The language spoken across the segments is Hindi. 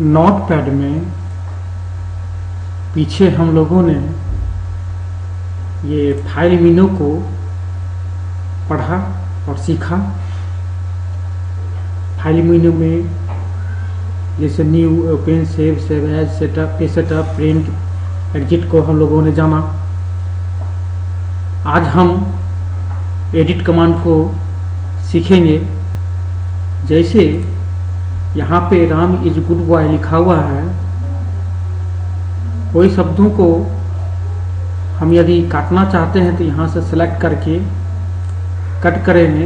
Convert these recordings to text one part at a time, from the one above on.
नोटपैड में पीछे हम लोगों ने ये फाइल मेनू को पढ़ा और सीखा। फाइल मेनू में जैसे new, open, save, save as, setup, setup, print, exit को हम लोगों ने जाना। आज हम एडिट कमांड को सीखेंगे। जैसे यहाँ पे राम इज गुड बॉय लिखा हुआ है, कोई शब्दों को हम यदि काटना चाहते हैं तो यहाँ से सेलेक्ट करके कट करेंगे।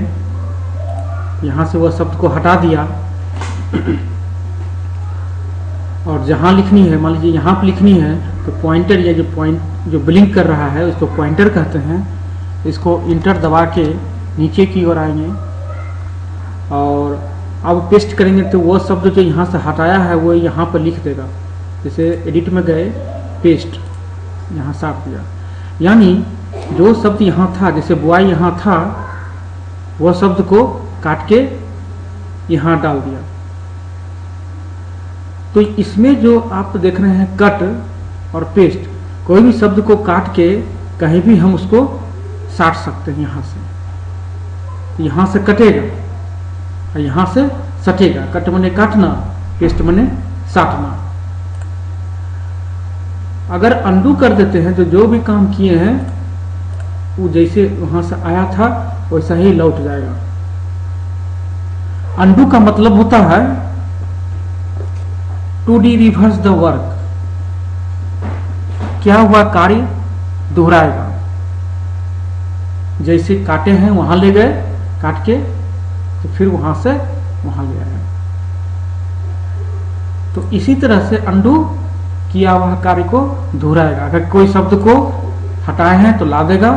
यहाँ से वह शब्द को हटा दिया और जहाँ लिखनी है, मान लीजिए यहाँ पर लिखनी है तो पॉइंटर या जो ब्लिंक कर रहा है उसको पॉइंटर कहते हैं। इसको इंटर दबा के नीचे की ओर आएंगे और अब पेस्ट करेंगे तो वो शब्द जो यहाँ से हटाया है वो यहाँ पर लिख देगा। जैसे एडिट में गए, पेस्ट, यहाँ साफ किया, यानी जो शब्द यहाँ था, जैसे बॉय यहाँ था, वह शब्द को काट के यहाँ डाल दिया। तो इसमें जो आप देख रहे हैं कट और पेस्ट, कोई भी शब्द को काट के कहीं भी हम उसको साट सकते हैं। यहाँ से कटेगा और यहाँ से सटेगा। कट मने काटना, पेस्ट मने साटना। अगर अंडू कर देते हैं तो जो भी काम किए हैं वो जैसे वहां से आया था वैसा ही लौट जाएगा। अंडू का मतलब होता है टू डी रिवर्स द वर्क, क्या हुआ कार्य दोहराएगा। जैसे काटे हैं वहां ले गए, काट के तो फिर वहां से वहां ले आए। तो इसी तरह से अंडू किया हुआ कार्य को दोहराएगा। अगर कोई शब्द को हटाए हैं तो ला देगा,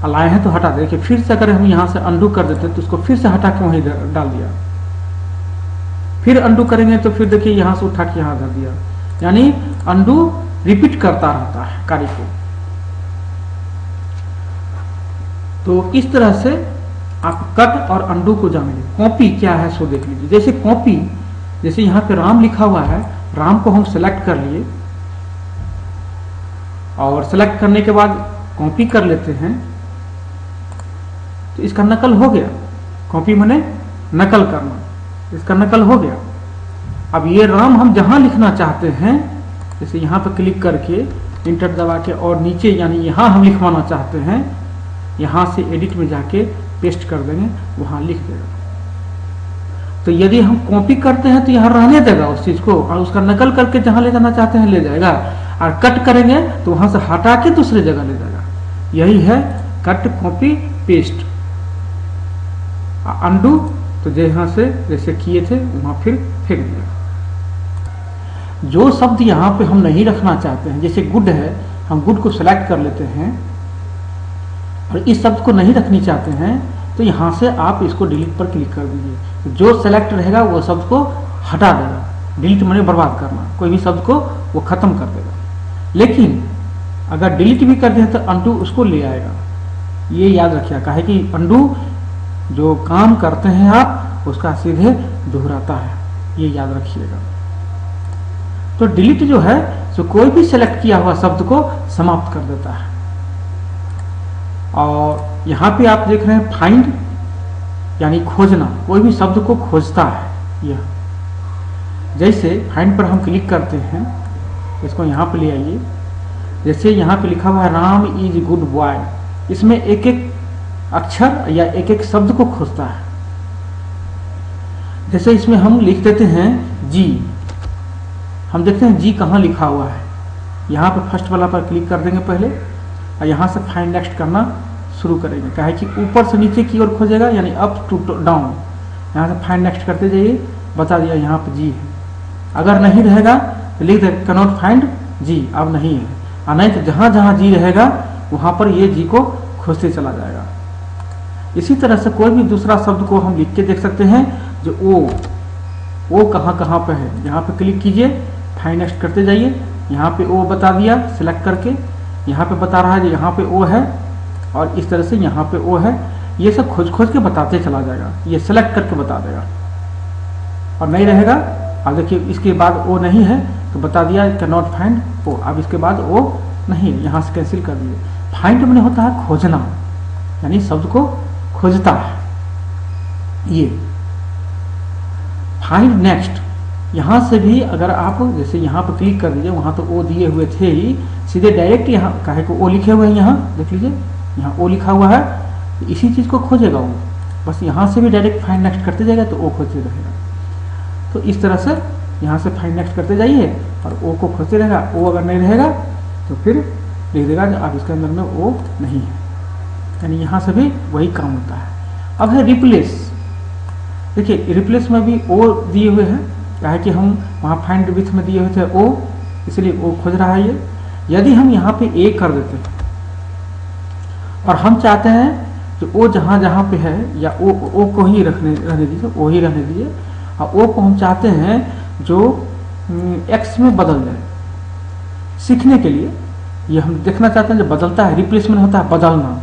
लाए हैं तो हटा देगा। फिर से अगर हम यहां से अंडू कर देते हैं तो उसको फिर से हटा के वहीं डाल दिया। फिर अंडू करेंगे तो फिर देखिए यहां से उठा के यहां धर दिया। यानी अंडू रिपीट करता रहता है कार्य को। तो इस तरह से आप कट और अंडू को जानेंगे। कॉपी क्या है सो देख लीजिए। जैसे कॉपी, जैसे यहाँ पे राम लिखा हुआ है, राम को हम सेलेक्ट कर लिए और सेलेक्ट करने के बाद कॉपी कर लेते हैं तो इसका नकल हो गया। कॉपी माने नकल करना, इसका नकल हो गया। अब ये राम हम जहां लिखना चाहते हैं, जैसे यहाँ पे क्लिक करके इंटर दबा के और नीचे यानी यहाँ हम लिखवाना चाहते हैं, यहाँ से एडिट में जाके पेस्ट कर देंगे, वहां लिख देगा। तो यदि हम कॉपी करते हैं तो यहाँ रहने देगा उस चीज को और उसका नकल करके जहां ले जाना चाहते हैं ले जाएगा। और कट करेंगे तो वहां से हटा के दूसरी जगह ले जाएगा। यही है कट, कॉपी, पेस्ट। अंडू तो जहां से जैसे किए थे वहां फिर फेंक दिया। जो शब्द यहाँ पे हम नहीं रखना चाहते हैं, जैसे गुड है, हम गुड को सिलेक्ट कर लेते हैं और इस शब्द को नहीं रखनी चाहते हैं तो यहाँ से आप इसको डिलीट पर क्लिक कर दीजिए। जो सेलेक्ट रहेगा वो शब्द को हटा देगा। डिलीट माने बर्बाद करना, कोई भी शब्द को वो खत्म कर देगा। लेकिन अगर डिलीट भी कर दें तो अंडू उसको ले आएगा। ये याद रखिएगा, काहे कि अंडू जो काम करते हैं आप उसका सीधे दोहराता है, ये याद रखिएगा। तो डिलीट जो है सो कोई भी सेलेक्ट किया हुआ शब्द को समाप्त कर देता है। और यहाँ पे आप देख रहे हैं फाइंड, यानी खोजना, कोई भी शब्द को खोजता है। यह जैसे फाइंड पर हम क्लिक करते हैं, इसको यहाँ पे ले आइए। जैसे यहाँ पे लिखा हुआ है राम इज गुड बॉय, इसमें एक एक अक्षर या एक एक शब्द को खोजता है। जैसे इसमें हम लिख देते हैं जी, हम देखते हैं जी कहाँ लिखा हुआ है। यहाँ पे फर्स्ट वाला पर क्लिक कर देंगे पहले और यहाँ से फाइंड नेक्स्ट करना शुरू करेंगे। कहे कि ऊपर से नीचे की ओर खोजेगा, यानी अप टू डाउन। यहाँ से फाइंड नेक्स्ट करते जाइए, बता दिया यहाँ पे जी है। अगर नहीं रहेगा तो लिख दे कैनॉट फाइंड जी, अब नहीं है। और नहीं तो जहाँ जहाँ जी रहेगा वहाँ पर ये जी को खोजते चला जाएगा। इसी तरह से कोई भी दूसरा शब्द को हम लिख के देख सकते हैं। जो ओ कहाँ कहाँ पे है, यहाँ पे क्लिक कीजिए, फाइंड नेक्स्ट करते जाइए। यहाँ पे ओ बता दिया सिलेक्ट करके, यहाँ पे बता रहा है जो यहाँ पे ओ है और इस तरह से यहाँ पे ओ है। ये सब खोज खोज के बताते चला जाएगा, ये सेलेक्ट करके बता देगा। और नहीं रहेगा अब देखिए इसके बाद ओ नहीं है तो बता दिया कैन नॉट फाइंड ओ, अब इसके बाद ओ नहीं है, यहाँ से कैंसिल कर दिए। फाइंड मैंने होता है खोजना, यानी शब्द को खोजता है। ये फाइंड नेक्स्ट, यहाँ से भी अगर आप जैसे यहाँ पर क्लिक कर दीजिए, वहाँ तो ओ दिए हुए थे ही, सीधे डायरेक्ट यहाँ काहे को ओ लिखे हुए हैं, यहाँ देख लीजिए यहाँ ओ लिखा हुआ है, इसी चीज़ को खोजेगा वो, बस यहाँ से भी डायरेक्ट फाइंड नेक्स्ट करते जाएगा तो ओ खोजते रहेगा। तो इस तरह से यहाँ से फाइंड नेक्स्ट करते जाइए और ओ को खोजते रहेगा। ओ अगर नहीं रहेगा तो फिर लिख देगा कि आप इसके अंदर में ओ नहीं है, यानी यहाँ से भी वही काम होता है। अब है रिप्लेस, देखिए रिप्लेस में भी ओ दिए हुए हैं, क्या है कि हम वहाँ फाइंड विथ में दिए हुए थे ओ, इसलिए ओ खोज रहा है ये। यदि हम यहाँ पे ए कर देते हैं और हम चाहते हैं कि ओ जहाँ जहाँ पे है या ओ को ही रहने दीजिए, ओ ही रहने दीजिए, और ओ को हम चाहते हैं जो एक्स में बदल जाए। सीखने के लिए ये हम देखना चाहते हैं जो बदलता है, रिप्लेसमेंट होता है बदलना,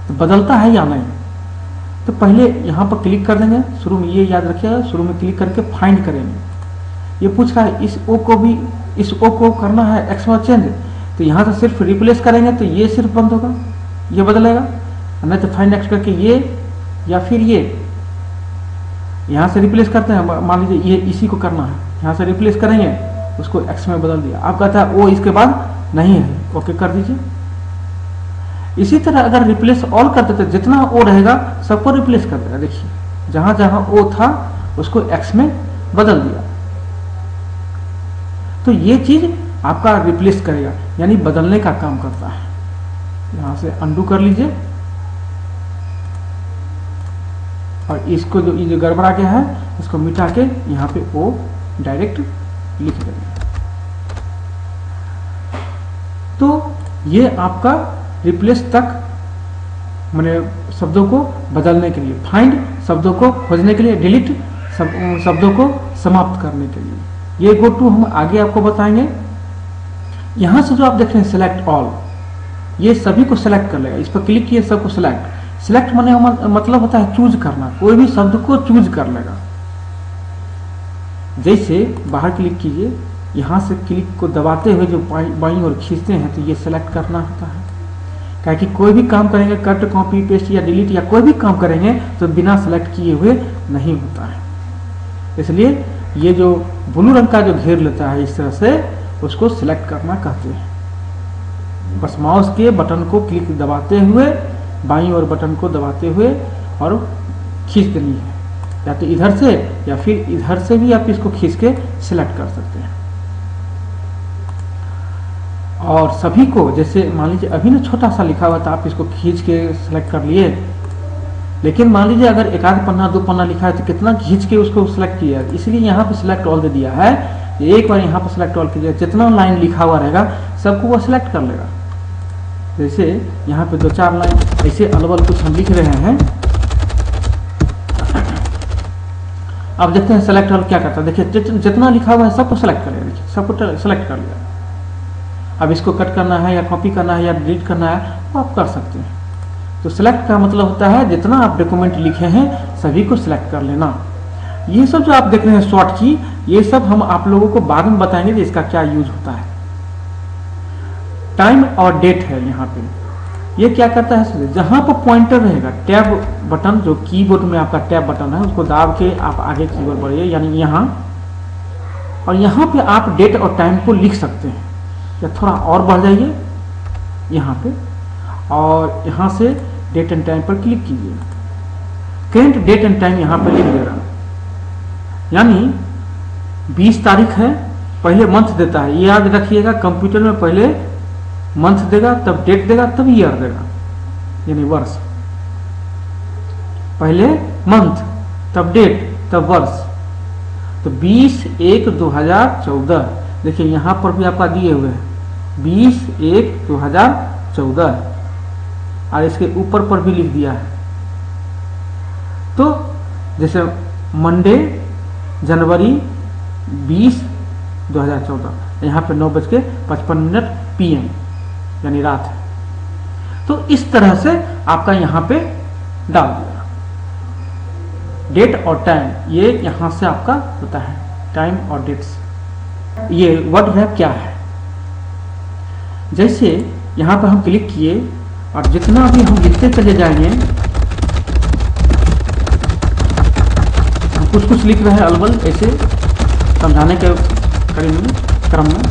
तो बदलता है या नहीं। तो पहले यहाँ पर क्लिक कर देंगे, शुरू में ये याद रखिएगा, शुरू में क्लिक करके फाइंड करेंगे। ये पूछ रहा है इस ओ को भी, इस ओ को करना है एक्स में चेंज, तो यहाँ से सिर्फ रिप्लेस करेंगे तो ये सिर्फ बंद होगा, ये बदलेगा, नहीं तो फाइंड नेक्स्ट करके ये या फिर ये यहाँ से रिप्लेस करते हैं। मान लीजिए ये इसी को करना है, यहाँ से रिप्लेस करेंगे, उसको एक्स में बदल दिया। आप कहता है ओ इसके बाद नहीं है, ओके कर दीजिए। इसी तरह अगर रिप्लेस ऑल कर देते, जितना ओ रहेगा सबको रिप्लेस कर देगा। देखिए जहां जहां ओ था उसको एक्स में बदल दिया, तो ये चीज आपका रिप्लेस करेगा, यानी बदलने का काम करता है। यहां से अंडू कर लीजिए और इसको जो ये गड़बड़ा गया है इसको मिटा के यहाँ पे ओ डायरेक्ट लिख देंगे। तो ये आपका रिप्लेस तक मैंने शब्दों को बदलने के लिए, फाइंड शब्दों को खोजने के लिए, डिलीट शब्दों को समाप्त करने के लिए। ये गो टू हम आगे आपको बताएंगे। यहां से जो आप देख रहे हैं सेलेक्ट ऑल, ये सभी को सेलेक्ट कर लेगा। इस पर क्लिक किए सबको सेलेक्ट, सिलेक्ट माने मतलब होता है चूज करना, कोई भी शब्द को चूज कर लेगा। जैसे बाहर क्लिक कीजिए, यहां से क्लिक को दबाते हुए जो बाईं ओर खींचते हैं तो ये सेलेक्ट करना होता है। क्या कि कोई भी काम करेंगे, कट कॉपी पेस्ट या डिलीट या कोई भी काम करेंगे तो बिना सेलेक्ट किए हुए नहीं होता है। इसलिए ये जो ब्लू रंग का जो घेर लेता है इस तरह से, उसको सिलेक्ट करना कहते हैं। बस माउस के बटन को क्लिक दबाते हुए, बाईं ओर बटन को दबाते हुए और खींच देनी है, या तो इधर से या फिर इधर से भी आप इसको खींच के सिलेक्ट कर सकते हैं। और सभी को, जैसे मान लीजिए अभी ना छोटा सा लिखा हुआ था, आप इसको खींच के सिलेक्ट कर लिए, लेकिन मान लीजिए अगर एक आध पन्ना दो पन्ना लिखा है तो कितना खींच के उसको सिलेक्ट किया है, इसलिए यहाँ पे सिलेक्ट ऑल दे दिया है। एक बार यहाँ पे सिलेक्ट ऑल कीजिए, जितना लाइन लिखा हुआ रहेगा सबको वो सिलेक्ट कर लेगा। जैसे यहाँ पे दो चार लाइन ऐसे अलग कुछ हम लिख रहे हैं, अब देखते हैं सेलेक्ट ऑल क्या करता है। देखिए जितना लिखा हुआ है सबको सेलेक्ट कर लिया, देखिए सबको सेलेक्ट कर लिया। अब इसको कट करना है या कॉपी करना है या डिलीट करना है वो आप कर सकते हैं। तो सिलेक्ट का मतलब होता है जितना आप डॉक्यूमेंट लिखे हैं सभी को सिलेक्ट कर लेना। ये सब जो आप देख रहे हैं शॉर्ट की, ये सब हम आप लोगों को बाद में बताएंगे कि इसका क्या यूज होता है। टाइम और डेट है यहाँ पे, ये क्या करता है, जहां पर पॉइंटर रहेगा, टैब बटन जो कीबोर्ड में आपका टैब बटन है उसको दाब के आप आगे की ओर बढ़िए, यानी यहाँ, और यहाँ पे आप डेट और टाइम को लिख सकते हैं। या थोड़ा और बढ़ जाइए यहाँ पे और यहाँ से डेट एंड टाइम पर क्लिक कीजिए, करेंट डेट एंड टाइम यहाँ पर लिख देगा। यानी 20 तारीख है, पहले मंथ देता है, ये याद रखिएगा। कंप्यूटर में पहले मंथ देगा, तब डेट देगा, तब ईयर देगा, यानी वर्ष। पहले मंथ, तब डेट, तब वर्ष। तो 20/1/2014, देखिए यहां पर भी आपका दिए हुए हैं 20/1/2014, और इसके ऊपर पर भी लिख दिया है। तो जैसे मंडे जनवरी 20 2014, यहाँ पे 9:55 PM यानी रात है। तो इस तरह से आपका यहाँ पे डाल दिया डेट और टाइम, ये यहाँ से आपका होता है। टाइम और डेट्स। ये वर्ड रैप क्या है? जैसे यहाँ पर हम क्लिक किए और जितना भी हम लिखते चले जाएंगे, हम कुछ कुछ लिख रहे हैं अलबल ऐसे समझाने के क्रम में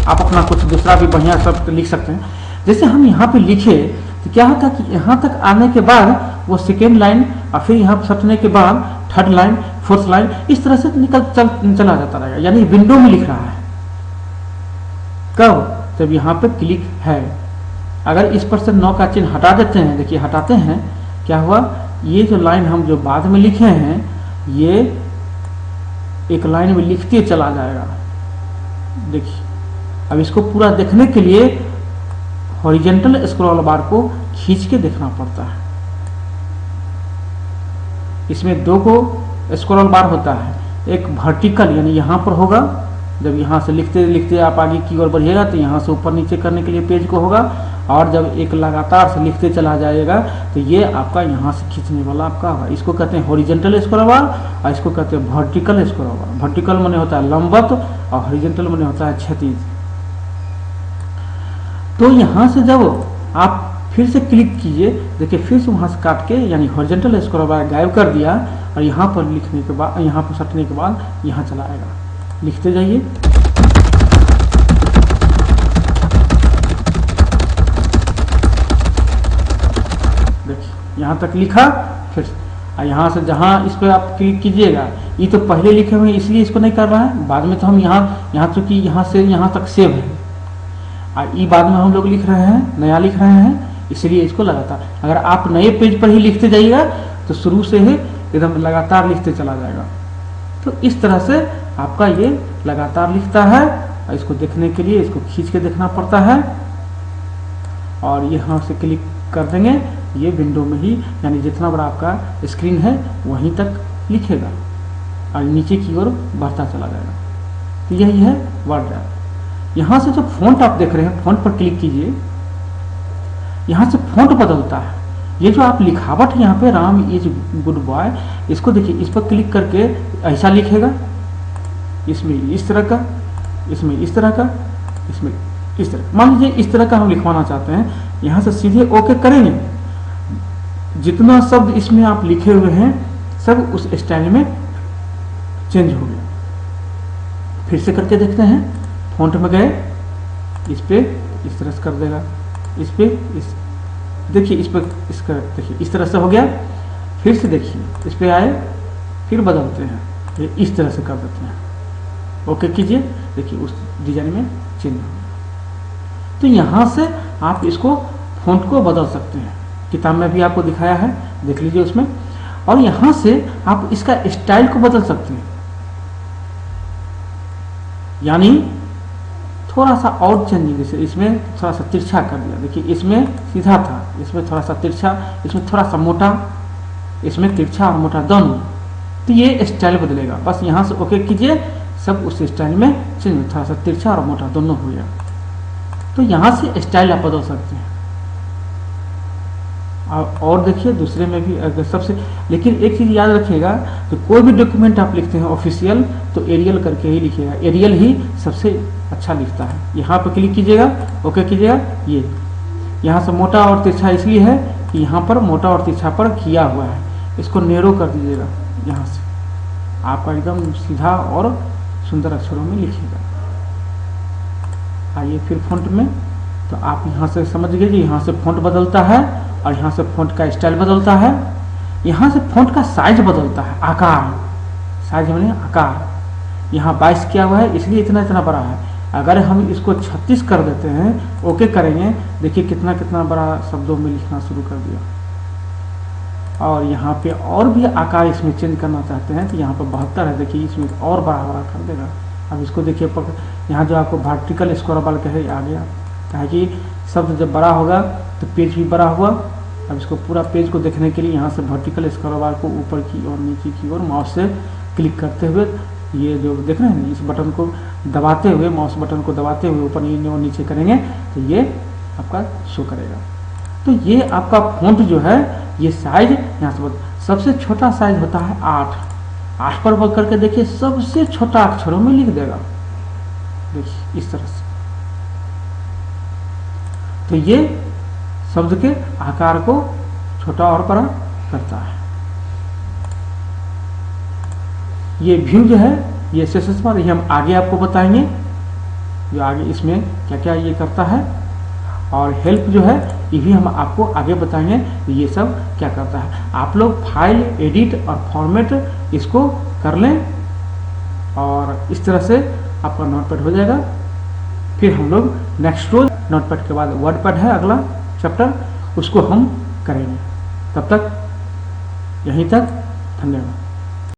आप अपना कुछ दूसरा भी बढ़िया शब्द लिख सकते हैं। जैसे हम यहाँ पे लिखे तो क्या होता है कि यहाँ तक आने के बाद वो सेकेंड लाइन और फिर यहाँ पर सटने के बाद थर्ड लाइन, फोर्थ लाइन, इस तरह से चला जाता रहेगा। यानी विंडो में लिख रहा है। कब? जब यहाँ पे क्लिक है। अगर इस पर से 9 का चिन्ह हटा देते हैं, देखिए हटाते हैं, क्या हुआ, ये जो लाइन हम जो बाद में लिखे हैं ये एक लाइन में लिखते चला जाएगा। देखिए अब इसको पूरा देखने के लिए हॉरिजॉन्टल स्क्रॉल बार को खींच के देखना पड़ता है। इसमें 2 को स्क्रॉल बार होता है, एक वर्टिकल यानी यहाँ पर होगा, जब यहाँ से लिखते लिखते आप आगे की ओर बढ़िएगा तो यहाँ से ऊपर नीचे करने के लिए पेज को होगा, और जब एक लगातार से लिखते चला जाएगा तो ये आपका यहाँ से खींचने वाला आपका होगा। इसको कहते हैं हॉरिजॉन्टल स्क्रॉल बार और इसको कहते हैं वर्टिकल स्क्रॉल बार। वर्टिकल माने होता है लंबवत और हॉरिजॉन्टल माने होता है क्षैतिज। तो यहाँ से जब आप फिर से क्लिक कीजिए, देखिए फिर से वहाँ से काट के यानी हॉरिजॉन्टल स्क्रॉल बार गायब कर दिया और यहाँ पर लिखने के बाद, यहाँ पर सटने के बाद यहाँ चला आएगा। लिखते जाइए। देखिए यहाँ तक लिखा, फिर यहाँ से जहाँ इस पर आप क्लिक कीजिएगा, ये तो पहले लिखे हुए इसलिए इसको नहीं कर रहा है, बाद में तो हम यहाँ चूंकि यहाँ से यहाँ तक सेव है और ये बाद में हम लोग लिख रहे हैं, नया लिख रहे हैं, इसलिए इसको लगातार। अगर आप नए पेज पर ही लिखते जाइएगा तो शुरू से ही एकदम लगातार लिखते चला जाएगा। तो इस तरह से आपका ये लगातार लिखता है और इसको देखने के लिए इसको खींच के देखना पड़ता है और यहाँ से क्लिक कर देंगे, ये विंडो में ही यानी जितना बड़ा आपका स्क्रीन है वहीं तक लिखेगा और नीचे की ओर बढ़ता चला जाएगा। तो यही है वर्ड रैप। यहाँ से जो फॉन्ट आप देख रहे हैं, फॉन्ट पर क्लिक कीजिए, यहाँ से फॉन्ट बदलता है। ये जो आप लिखावट यहाँ पे राम इज गुड बॉय, इसको देखिए, इस पर क्लिक करके ऐसा लिखेगा, इसमें इस तरह का, इसमें इस तरह का, इसमें इस तरह। मान लीजिए इस तरह का हम लिखवाना चाहते हैं, यहाँ से सीधे ओके करेंगे, जितना शब्द इसमें आप लिखे हुए हैं सब उस स्टाइल में चेंज हो गया। फिर से करके देखते हैं। फॉन्ट में गए, इस पे इस तरह से कर देगा, इस पे इस, देखिए इस पर इसका देखिए इस तरह से हो गया। फिर से देखिए इस पे आए, फिर बदलते हैं, ये इस तरह से कर देते हैं, ओके कीजिए, देखिए उस डिजाइन में चेंज हो गया। तो यहाँ से आप इसको फॉन्ट को बदल सकते हैं, किताब में भी आपको दिखाया है, देख लीजिए उसमें। और यहाँ से आप इसका स्टाइल को बदल सकते हैं, यानी थोड़ा सा और चेंजिंग, जैसे इसमें थोड़ा सा तिरछा कर दिया, देखिए इसमें सीधा था, इसमें थोड़ा सा तिरछा, इसमें थोड़ा सा मोटा, इसमें तिरछा और मोटा दोनों। तो ये स्टाइल बदलेगा, बस यहाँ से ओके कीजिए, सब उस स्टाइल में चेंज, थोड़ा सा तिरछा और मोटा दोनों हो गया। तो यहाँ से स्टाइल आप बदल सकते हैं। और देखिए दूसरे में भी अगर सबसे, लेकिन एक चीज़ याद रखिएगा, तो कोई भी डॉक्यूमेंट आप लिखते हैं ऑफिशियल तो एरियल करके ही लिखिएगा, एरियल ही सबसे अच्छा लिखता है। यहाँ पर क्लिक कीजिएगा, ओके कीजिएगा, ये यहाँ से मोटा और तिरछा इसलिए है कि यहाँ पर मोटा और तिरछा पर किया हुआ है, इसको नेरो कर दीजिएगा, यहाँ से आपका एकदम सीधा और सुंदर अक्षरों में लिखिएगा। आइए फिर फॉन्ट में, तो आप यहाँ से समझ गए कि यहाँ से फॉन्ट बदलता है और यहाँ से फॉन्ट का स्टाइल बदलता है, यहाँ से फॉन्ट का साइज बदलता है, आकार, साइज माने आकार। यहाँ 22 किया हुआ है इसलिए इतना इतना बड़ा है, अगर हम इसको 36 कर देते हैं, ओके करेंगे, देखिए कितना कितना बड़ा शब्दों में लिखना शुरू कर दिया। और यहाँ पे और भी आकार इसमें चेंज करना चाहते हैं तो यहाँ पर 72 है, देखिए इसमें और बड़ा बड़ा कर देगा। अब इसको देखिए, यहाँ जो आपको वर्टिकल स्क्रॉल बार कहे आ गया, कहे कि शब्द जब बड़ा होगा तो पेज भी बड़ा हुआ। अब इसको पूरा पेज को देखने के लिए यहाँ से वर्टिकल स्क्रॉल बार को ऊपर की और नीचे की ओर माउस से क्लिक करते हुए, ये जो देख रहे हैं इस बटन को दबाते हुए, माउस बटन को दबाते हुए ऊपर और नीचे करेंगे तो ये आपका शो करेगा। तो ये आपका फॉन्ट जो है, ये साइज यहाँ से सबसे छोटा साइज होता है 8 पर वर्क करके देखिए, सबसे छोटा अक्षरों में लिख देगा, देखिए इस तरह से। तो ये शब्द के आकार को छोटा और बड़ा करता है। ये व्यू जो है ये सेशंस पर, ये हम आगे आपको बताएंगे, जो आगे इसमें क्या क्या ये करता है। और हेल्प जो है ये भी हम आपको आगे बताएंगे ये सब क्या करता है। आप लोग फाइल एडिट और फॉर्मेट इसको कर लें और इस तरह से आपका नोटपैड हो जाएगा। फिर हम लोग नेक्स्ट रोज नोटपैड के बाद वर्डपैड है अगला चैप्टर, उसको हम करेंगे। तब तक यहीं तक, धन्यवाद।